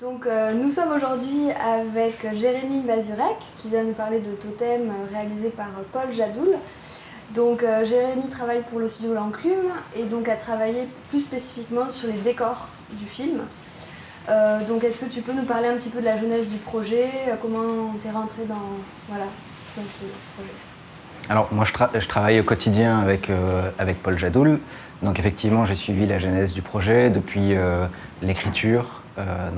Donc nous sommes aujourd'hui avec Jérémy Mazurek qui vient nous parler de Totem réalisé par Paul Jadoul. Donc Jérémy travaille pour le studio L'Enclume et donc a travaillé plus spécifiquement sur les décors du film. Donc est-ce que tu peux nous parler un petit peu de la jeunesse du projet, comment t'es rentré dans ce projet? Alors moi je travaille au quotidien avec Paul Jadoul, donc effectivement j'ai suivi la genèse du projet depuis l'écriture,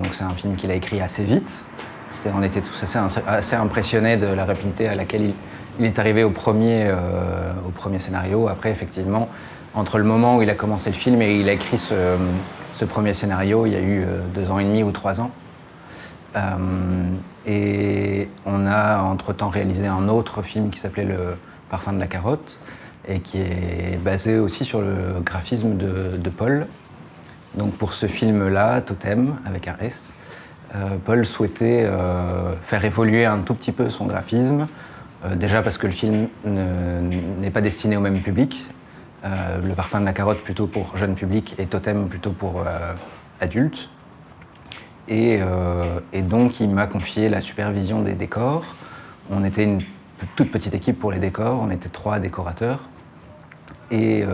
donc c'est un film qu'il a écrit assez vite, on était tous assez impressionnés de la rapidité à laquelle il est arrivé au premier scénario. Après effectivement, entre le moment où il a commencé le film et il a écrit ce premier scénario, il y a eu 2 ans et demi ou 3 ans. Et on a entre-temps réalisé un autre film qui s'appelait Le Parfum de la carotte et qui est basé aussi sur le graphisme de Paul. Donc pour ce film-là, Totem, avec un S, Paul souhaitait faire évoluer un tout petit peu son graphisme, déjà parce que le film n'est pas destiné au même public. Le Parfum de la carotte plutôt pour jeune public et Totem plutôt pour adultes. Et donc il m'a confié la supervision des décors. On était une toute petite équipe pour les décors, on était 3 décorateurs. Et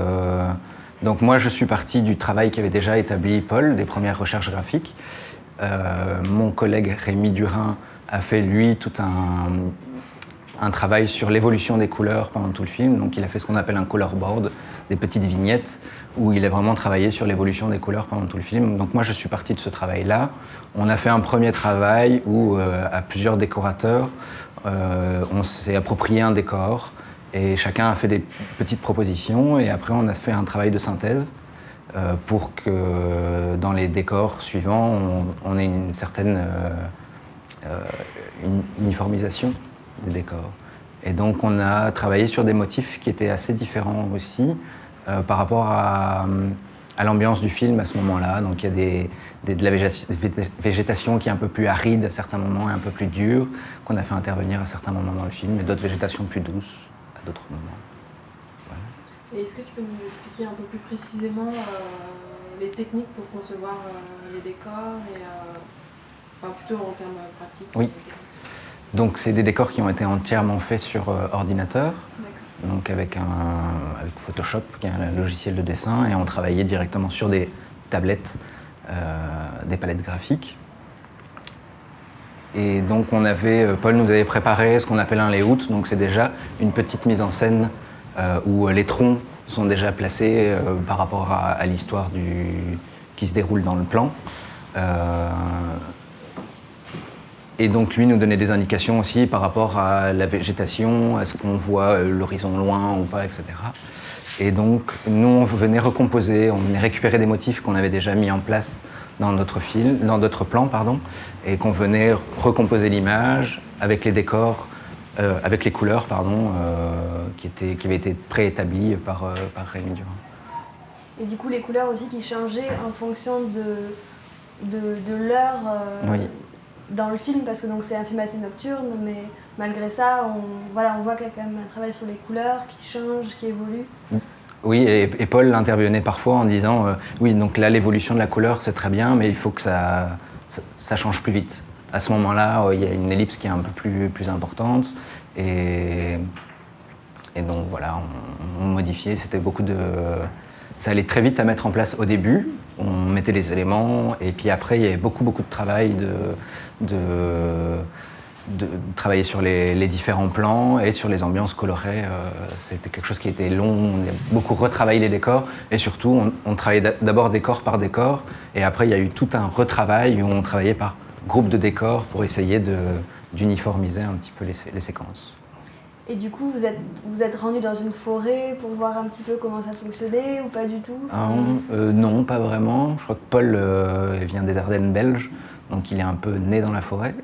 donc moi je suis parti du travail qu'avait déjà établi Paul, des premières recherches graphiques. Mon collègue Rémi Durin a fait lui tout un travail sur l'évolution des couleurs pendant tout le film. Donc il a fait ce qu'on appelle un color board, des petites vignettes où il a vraiment travaillé sur l'évolution des couleurs pendant tout le film. Donc moi je suis parti de ce travail-là. On a fait un premier travail où à plusieurs décorateurs, on s'est approprié un décor et chacun a fait des petites propositions et après on a fait un travail de synthèse pour que dans les décors suivants on ait une certaine uniformisation des décors. Et donc on a travaillé sur des motifs qui étaient assez différents aussi par rapport à l'ambiance du film à ce moment-là. Donc il y a de la végétation qui est un peu plus aride à certains moments et un peu plus dure, qu'on a fait intervenir à certains moments dans le film, et d'autres végétations plus douces à d'autres moments. Voilà. Et est-ce que tu peux nous expliquer un peu plus précisément les techniques pour concevoir les décors, enfin plutôt en termes pratiques? Oui. Donc c'est des décors qui ont été entièrement faits sur ordinateur, donc avec Photoshop, qui est un logiciel de dessin, et on travaillait directement sur des tablettes, des palettes graphiques. Et donc Paul nous avait préparé ce qu'on appelle un layout, donc c'est déjà une petite mise en scène où les troncs sont déjà placés par rapport à l'histoire qui se déroule dans le plan. Et donc lui nous donnait des indications aussi par rapport à la végétation, est-ce qu'on voit l'horizon loin ou pas, etc. Et donc nous on venait recomposer, on venait récupérer des motifs qu'on avait déjà mis en place dans notre plan, et qu'on venait recomposer l'image avec les décors, avec les couleurs, qui avaient été préétablies par Rémi Durin. Et du coup les couleurs aussi qui changeaient en fonction de l'heure. Oui. Dans le film, parce que donc, c'est un film assez nocturne, mais malgré ça, on voit qu'il y a quand même un travail sur les couleurs qui changent, qui évoluent. Oui, et Paul intervenait parfois en disant oui, donc là, l'évolution de la couleur, c'est très bien, mais il faut que ça change plus vite. À ce moment-là, il y a une ellipse qui est un peu plus importante, et donc voilà, on modifiait, ça allait très vite à mettre en place au début. On mettait les éléments et puis après il y avait beaucoup de travail de travailler sur les différents plans et sur les ambiances colorées. C'était quelque chose qui était long, on a beaucoup retravaillé les décors et surtout on travaillait d'abord décor par décor et après il y a eu tout un retravail où on travaillait par groupe de décors pour essayer d'uniformiser un petit peu les séquences. Et du coup, vous êtes rendu dans une forêt pour voir un petit peu comment ça fonctionnait ou pas du tout? Non, pas vraiment. Je crois que Paul vient des Ardennes belges, donc il est un peu né dans la forêt.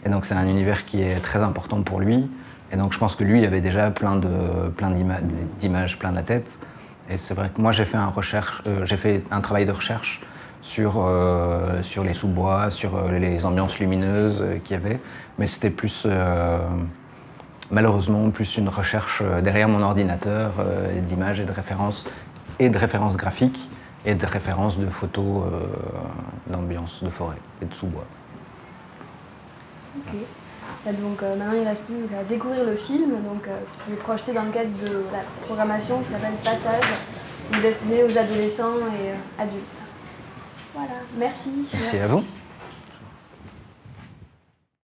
Et donc c'est un univers qui est très important pour lui. Et donc je pense que lui, il avait déjà plein d'images plein la tête. Et c'est vrai que moi, j'ai fait un travail de recherche sur les sous-bois, sur les ambiances lumineuses qu'il y avait. Mais c'était plus... malheureusement, plus une recherche derrière mon ordinateur d'images et de références graphiques et de références de photos d'ambiance de forêt et de sous-bois. Ok. Donc maintenant il ne reste plus qu'à découvrir le film qui est projeté dans le cadre de la programmation qui s'appelle Passage, destiné aux adolescents et adultes. Voilà, merci. Merci à vous.